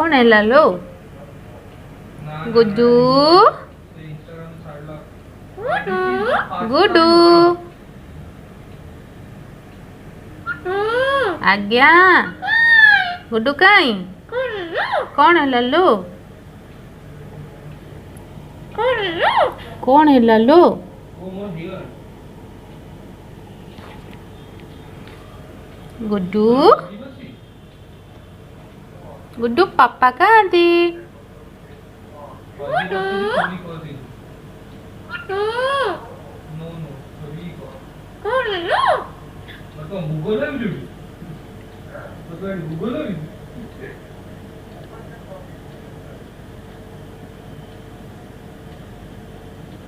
कौन है लालो? गुड्डू गुड्डू आज्ञा गुड्डू कहीं कौन है लालो? कौन है लालो? गुड्डू गुड्डू पापा कहाँ थे? Google